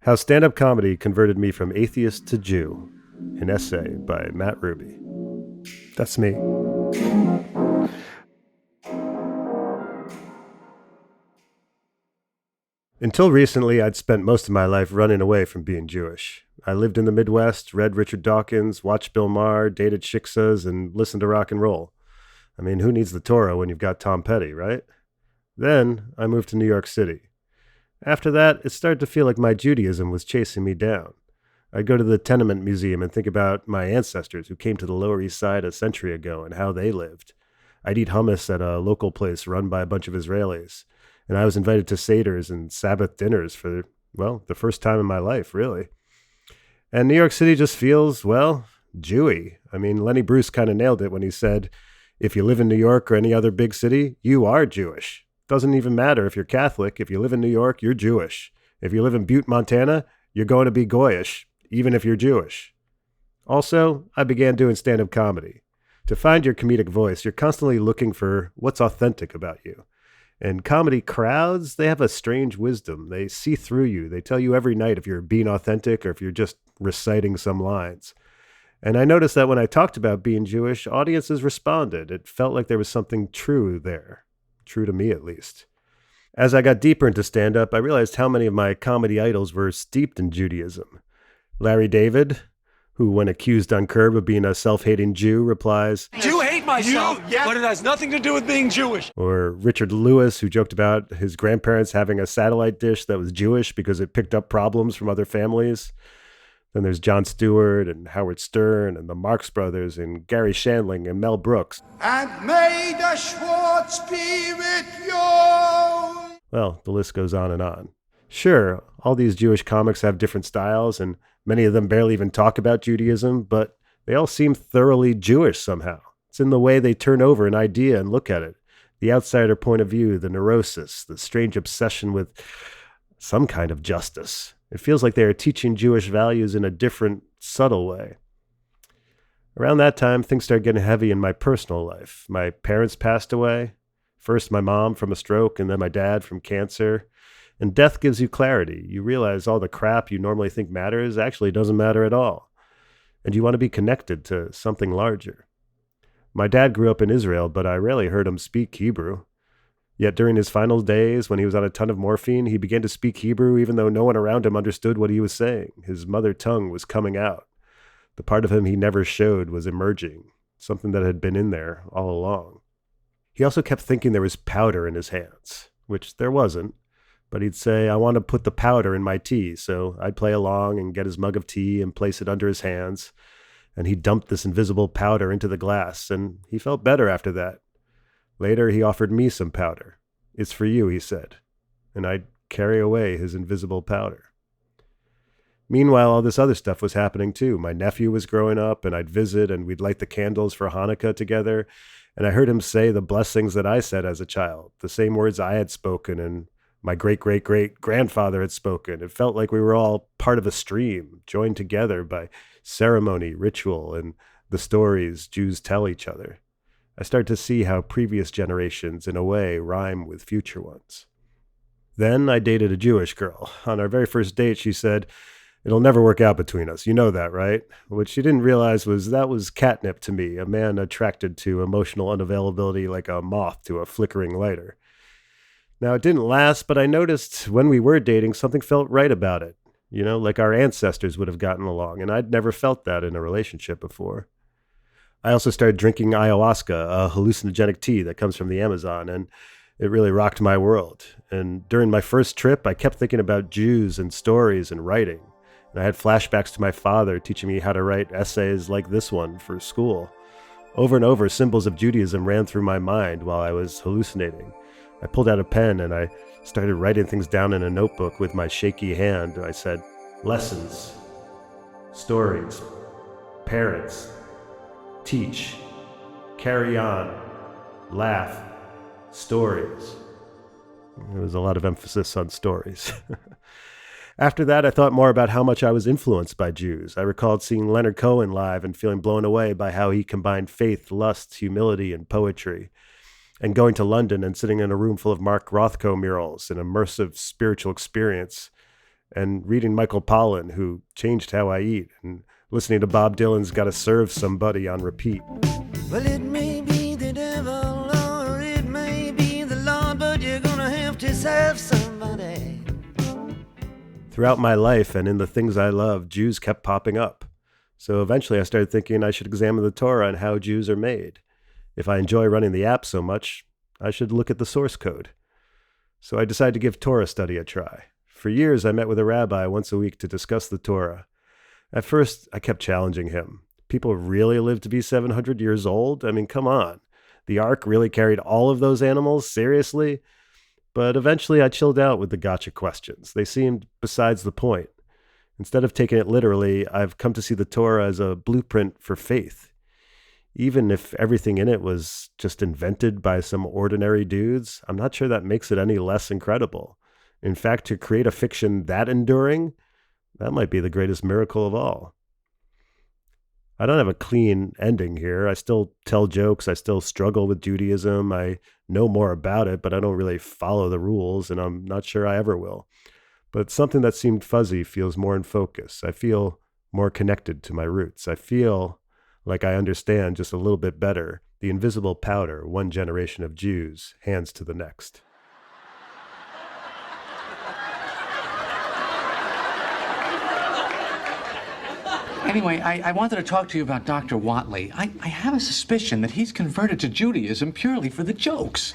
How Stand-Up Comedy Converted Me from Atheist to Jew, an essay by Matt Ruby. That's me. Until recently, I'd spent most of my life running away from being Jewish. I lived in the Midwest, read Richard Dawkins, watched Bill Maher, dated shiksas, and listened to rock and roll. I mean, who needs the Torah when you've got Tom Petty, right? Then I moved to New York City. After that, it started to feel like my Judaism was chasing me down. I'd go to the Tenement Museum and think about my ancestors who came to the Lower East Side a century ago and how they lived. I'd eat hummus at a local place run by a bunch of Israelis. And I was invited to Seders and Sabbath dinners for, well, the first time in my life, really. And New York City just feels, well, Jewy. I mean, Lenny Bruce kind of nailed it when he said, if you live in New York or any other big city, you are Jewish. Doesn't even matter if you're Catholic. If you live in New York, you're Jewish. If you live in Butte, Montana, you're going to be Goyish, even if you're Jewish. Also, I began doing stand-up comedy. To find your comedic voice, you're constantly looking for what's authentic about you. And comedy crowds, they have a strange wisdom. They see through you. They tell you every night if you're being authentic or if you're just reciting some lines. And I noticed that when I talked about being Jewish, audiences responded. It felt like there was something true there. True to me, at least. As I got deeper into stand-up, I realized how many of my comedy idols were steeped in Judaism. Larry David, who, when accused on Curb of being a self-hating Jew, replies, "You hate myself, but it has nothing to do with being Jewish." Or Richard Lewis, who joked about his grandparents having a satellite dish that was Jewish because it picked up problems from other families. Then there's Jon Stewart and Howard Stern and the Marx Brothers and Gary Shandling and Mel Brooks. And may the Schwartz be with you. Well, the list goes on and on. Sure, all these Jewish comics have different styles, and many of them barely even talk about Judaism, but they all seem thoroughly Jewish somehow. It's in the way they turn over an idea and look at it. The outsider point of view, the neurosis, the strange obsession with some kind of justice. It feels like they are teaching Jewish values in a different, subtle way. Around that time, things started getting heavy in my personal life. My parents passed away. First my mom from a stroke, and then my dad from cancer. And death gives you clarity. You realize all the crap you normally think matters actually doesn't matter at all. And you want to be connected to something larger. My dad grew up in Israel, but I rarely heard him speak Hebrew. Yet during his final days, when he was on a ton of morphine, he began to speak Hebrew even though no one around him understood what he was saying. His mother tongue was coming out. The part of him he never showed was emerging, something that had been in there all along. He also kept thinking there was powder in his hands, which there wasn't. But he'd say, I want to put the powder in my tea. So I'd play along and get his mug of tea and place it under his hands. And he dumped this invisible powder into the glass, and he felt better after that. Later, he offered me some powder. It's for you, he said. And I'd carry away his invisible powder. Meanwhile, all this other stuff was happening too. My nephew was growing up, and I'd visit, and we'd light the candles for Hanukkah together. And I heard him say the blessings that I said as a child, the same words I had spoken and my great-great-great-grandfather had spoken. It felt like we were all part of a stream, joined together by ceremony, ritual, and the stories Jews tell each other. I started to see how previous generations, in a way, rhyme with future ones. Then I dated a Jewish girl. On our very first date, she said, "It'll never work out between us. You know that, right?" What she didn't realize was that was catnip to me, a man attracted to emotional unavailability like a moth to a flickering lighter. Now, it didn't last, but I noticed when we were dating, something felt right about it. You know, like our ancestors would have gotten along, and I'd never felt that in a relationship before. I also started drinking ayahuasca, a hallucinogenic tea that comes from the Amazon, and it really rocked my world. And during my first trip, I kept thinking about Jews and stories and writing. And I had flashbacks to my father teaching me how to write essays like this one for school. Over and over, symbols of Judaism ran through my mind while I was hallucinating. I pulled out a pen and I started writing things down in a notebook with my shaky hand. I said, lessons, stories, parents, teach, carry on, laugh, stories. There was a lot of emphasis on stories. After that, I thought more about how much I was influenced by Jews. I recalled seeing Leonard Cohen live and feeling blown away by how he combined faith, lust, humility, and poetry. And going to London and sitting in a room full of Mark Rothko murals, an immersive spiritual experience. and reading Michael Pollan, who changed how I eat, and listening to Bob Dylan's Gotta Serve Somebody on repeat. Well, it may be the devil or it may be the Lord, but you're gonna have to serve somebody. Throughout my life and in the things I love, Jews kept popping up. So eventually I started thinking I should examine the Torah and how Jews are made. If I enjoy running the app so much, I should look at the source code. So I decided to give Torah study a try. For years, I met with a rabbi once a week to discuss the Torah. At first, I kept challenging him. People really live to be 700 years old? I mean, come on. The ark really carried all of those animals? Seriously? But eventually I chilled out with the gotcha questions. They seemed besides the point. Instead of taking it literally, I've come to see the Torah as a blueprint for faith. Even if everything in it was just invented by some ordinary dudes, I'm not sure that makes it any less incredible. In fact, to create a fiction that enduring, that might be the greatest miracle of all. I don't have a clean ending here. I still tell jokes. I still struggle with Judaism. I know more about it, but I don't really follow the rules, and I'm not sure I ever will. But something that seemed fuzzy feels more in focus. I feel more connected to my roots. I feel like I understand just a little bit better the invisible powder one generation of Jews hands to the next. Anyway, I wanted to talk to you about Dr. Watley. I have a suspicion that he's converted to Judaism purely for the jokes.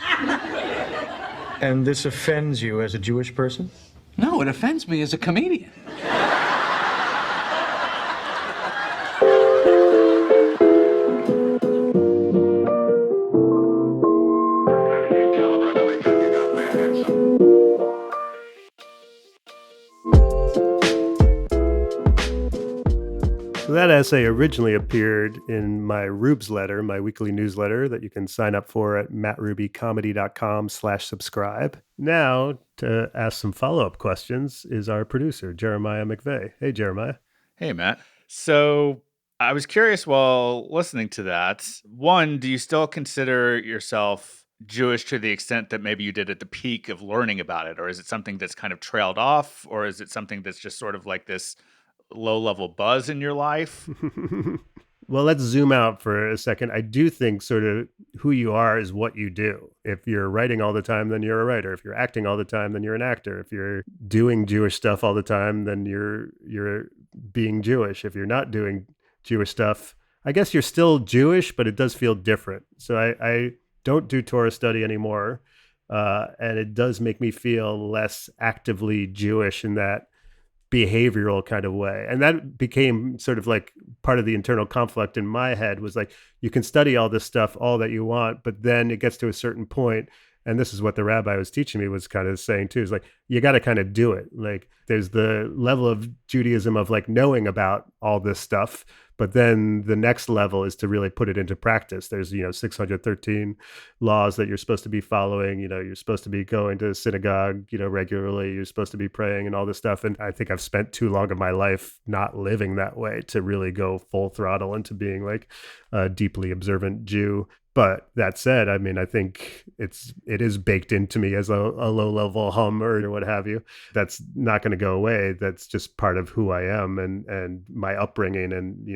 And this offends you as a Jewish person? No, it offends me as a comedian. That essay originally appeared in my Rubes letter, my weekly newsletter that you can sign up for at mattrubycomedy.com/subscribe. Now, to ask some follow-up questions is our producer, Jeremiah McVeigh. Hey, Jeremiah. Hey, Matt. So I was curious while listening to that. One, do you still consider yourself Jewish to the extent that maybe you did at the peak of learning about it? Or is it something that's kind of trailed off? Or is it something that's just sort of like this low-level buzz in your life? Well, let's zoom out for a second. I do think sort of who you are is what you do. If you're writing all the time, then you're a writer. If you're acting all the time, then you're an actor. If you're doing Jewish stuff all the time, then you're being Jewish. If you're not doing Jewish stuff, I guess you're still Jewish, but it does feel different. So I don't do Torah study anymore, and it does make me feel less actively Jewish in that behavioral kind of way. And that became sort of like part of the internal conflict in my head was like, you can study all this stuff, all that you want, but then it gets to a certain point, and this is what the rabbi was teaching me, was kind of saying too, is like, you got to kind of do it. Like there's the level of Judaism of like knowing about all this stuff, but then the next level is to really put it into practice. There's, 613 laws that you're supposed to be following. You're supposed to be going to synagogue, regularly. You're supposed to be praying and all this stuff. And I think I've spent too long of my life not living that way to really go full throttle into being like a deeply observant Jew. But that said, I mean, I think it is baked into me as a low-level hum or what have you. That's not going to go away. That's just part of who I am and my upbringing and,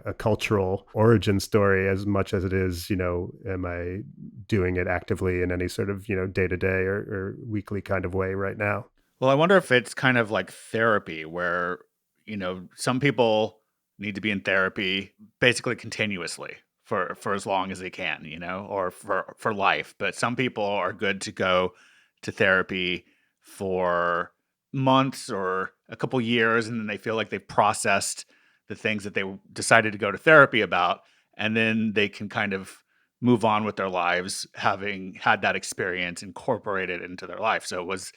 a cultural origin story as much as it is, am I doing it actively in any sort of, day-to-day or weekly kind of way right now? Well, I wonder if it's kind of like therapy where, some people need to be in therapy basically continuously for as long as they can, or for life. But some people are good to go to therapy for months or a couple years, and then they feel like they've processed the things that they decided to go to therapy about, and then they can kind of move on with their lives, having had that experience incorporated into their life. So was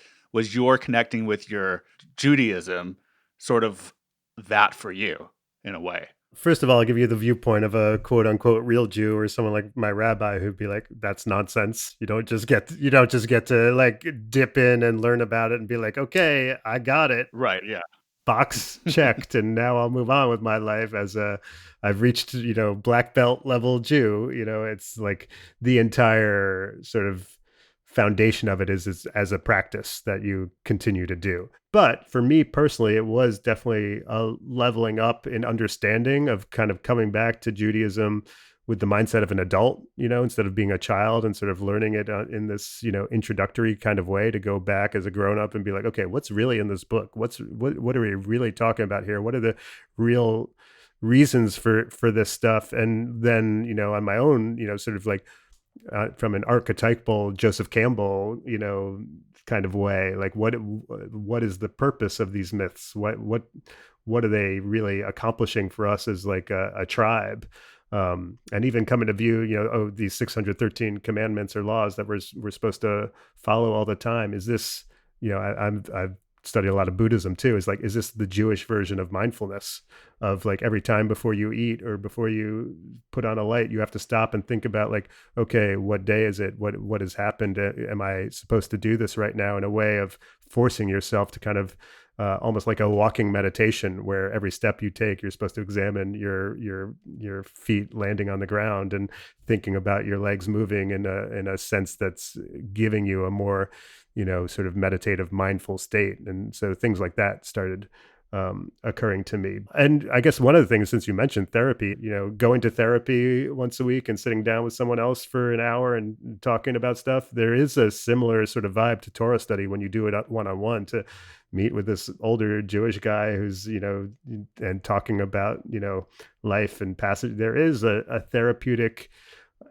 your connecting with your Judaism sort of that for you in a way? First of all, I'll give you the viewpoint of a quote unquote real Jew or someone like my rabbi who'd be like, that's nonsense. You don't just get to like dip in and learn about it and be like, okay, I got it. Right. Yeah. Box checked. And now I'll move on with my life as I've reached, black belt level Jew. It's like the entire sort of foundation of it is as a practice that you continue to do. But for me personally, it was definitely a leveling up in understanding of kind of coming back to Judaism with the mindset of an adult, instead of being a child, and sort of learning it in this, introductory kind of way, to go back as a grown up and be like, okay, what's really in this book? What are we really talking about here? What are the real reasons for this stuff? And then, on my own, sort of like from an archetypal Joseph Campbell, kind of way, like what is the purpose of these myths? What are they really accomplishing for us as like a tribe? And even coming to view, these 613 commandments or laws that we're supposed to follow all the time. Is this, I've studied a lot of Buddhism too. Is this the Jewish version of mindfulness, of like every time before you eat or before you put on a light, you have to stop and think about like, okay, what day is it? What has happened? Am I supposed to do this right now? In a way of forcing yourself to kind of almost like a walking meditation, where every step you take, you're supposed to examine your feet landing on the ground and thinking about your legs moving in a sense that's giving you a more, sort of meditative, mindful state. And so things like that started occurring to me. And I guess one of the things, since you mentioned therapy, going to therapy once a week and sitting down with someone else for an hour and talking about stuff, there is a similar sort of vibe to Torah study when you do it one-on-one, to meet with this older Jewish guy who's, and talking about, life and passage. There is a therapeutic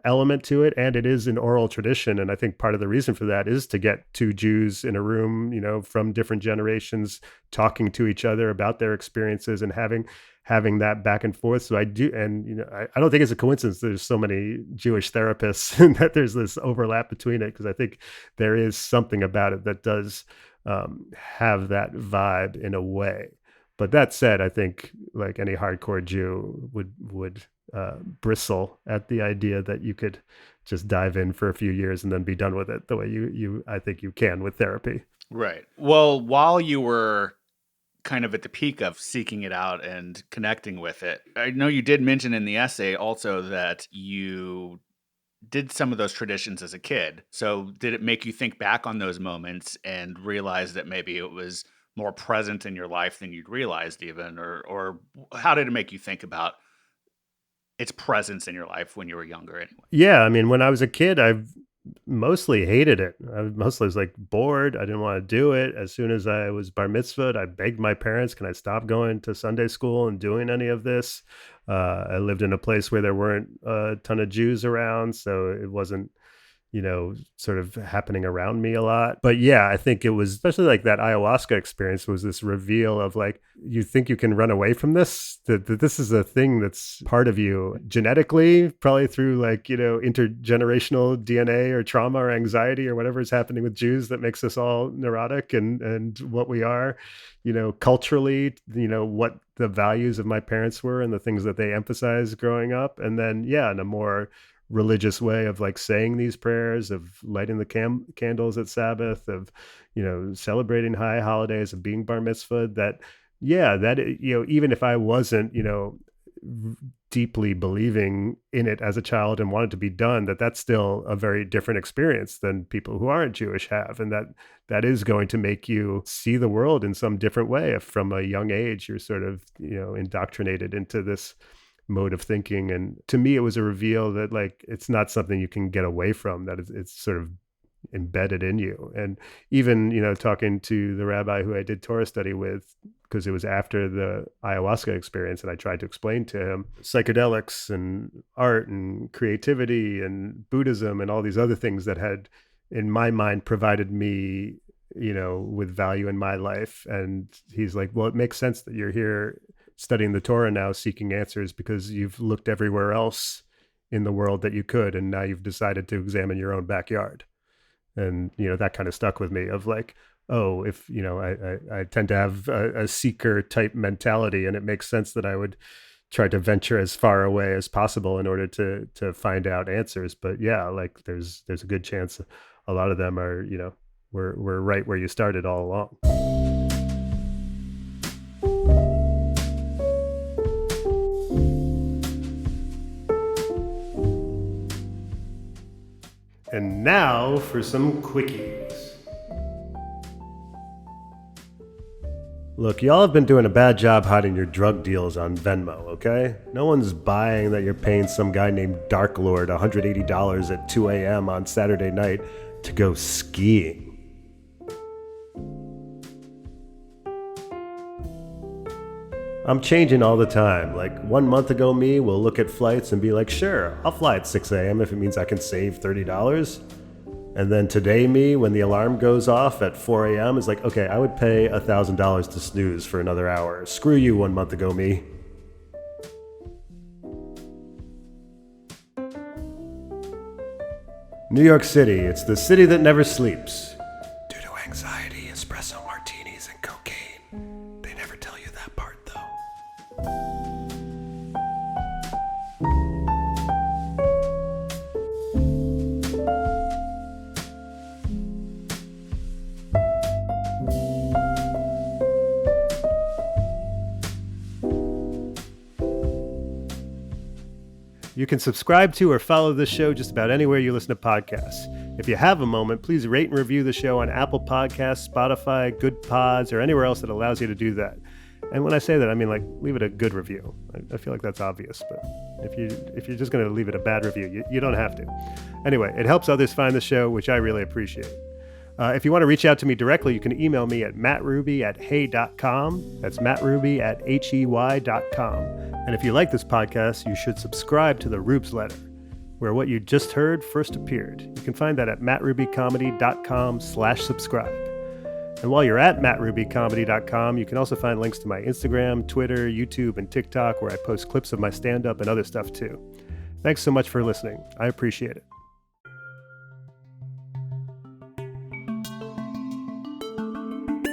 element to it, and it is an oral tradition. And I think part of the reason for that is to get two Jews in a room, from different generations, talking to each other about their experiences and having that back and forth. So I do, and I don't think it's a coincidence there's so many Jewish therapists and that there's this overlap between it, because I think there is something about it that does have that vibe in a way. But that said, I think like any hardcore Jew would bristle at the idea that you could just dive in for a few years and then be done with it the way you I think you can with therapy. Right. Well, while you were kind of at the peak of seeking it out and connecting with it, I know you did mention in the essay also that you did some of those traditions as a kid. So did it make you think back on those moments and realize that maybe it was more present in your life than you'd realized even, or how did it make you think about its presence in your life when you were younger anyway? Yeah, I mean, when I was a kid, I mostly hated it. I mostly was like bored. I didn't want to do it. As soon as I was bar mitzvahed, I begged my parents, can I stop going to Sunday school and doing any of this? I lived in a place where there weren't a ton of Jews around, so it wasn't, sort of happening around me a lot. But yeah, I think it was, especially like that ayahuasca experience, was this reveal of like, you think you can run away from this, that this is a thing that's part of you genetically, probably through like, intergenerational DNA or trauma or anxiety or whatever is happening with Jews that makes us all neurotic and what we are, culturally, what the values of my parents were and the things that they emphasized growing up. And then, yeah, in a more religious way of like saying these prayers, of lighting the candles at Sabbath, of celebrating high holidays, of being bar mitzvah, that even if I wasn't deeply believing in it as a child and wanted to be done, that's still a very different experience than people who aren't Jewish have, and that is going to make you see the world in some different way if from a young age you're sort of indoctrinated into this mode of thinking. And to me, it was a reveal that like it's not something you can get away from, that it's sort of embedded in you. And even talking to the rabbi who I did Torah study with, because it was after the ayahuasca experience, and I tried to explain to him psychedelics and art and creativity and Buddhism and all these other things that had, in my mind, provided me with value in my life. And he's like, well, it makes sense that you're here studying the Torah now, seeking answers, because you've looked everywhere else in the world that you could, and now you've decided to examine your own backyard. And that kind of stuck with me, of like, oh, if I tend to have a seeker type mentality, and it makes sense that I would try to venture as far away as possible in order to find out answers. But yeah, like there's a good chance a lot of them are we're right where you started all along. And now for some quickies. Look, y'all have been doing a bad job hiding your drug deals on Venmo, okay? No one's buying that you're paying some guy named Dark Lord $180 at 2 a.m. on Saturday night to go skiing. I'm changing all the time. Like 1 month ago me will look at flights and be like, sure, I'll fly at 6 a.m. if it means I can save $30. And then today me, when the alarm goes off at 4 a.m., is like, okay, I would pay $1,000 to snooze for another hour. Screw you 1 month ago me. New York City, it's the city that never sleeps. Due to anxiety, espresso martinis, and cocaine. They never tell you that part, though. You can subscribe to or follow this show just about anywhere you listen to podcasts. If you have a moment, please rate and review the show on Apple Podcasts, Spotify, Good Pods, or anywhere else that allows you to do that. And when I say that, I mean, like, leave it a good review. I feel like that's obvious, but if you're just going to leave it a bad review, you don't have to. Anyway, it helps others find the show, which I really appreciate. If you want to reach out to me directly, you can email me at mattruby@hey.com. That's mattruby@hey.com. And if you like this podcast, you should subscribe to the Rubes Letter, where what you just heard first appeared. You can find that at mattrubycomedy.com/subscribe. And while you're at mattrubycomedy.com, you can also find links to my Instagram, Twitter, YouTube, and TikTok, where I post clips of my stand-up and other stuff too. Thanks so much for listening. I appreciate it.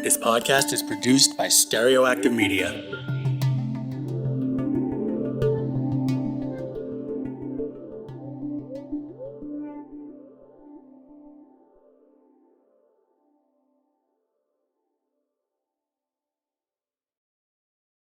This podcast is produced by Stereoactive Media.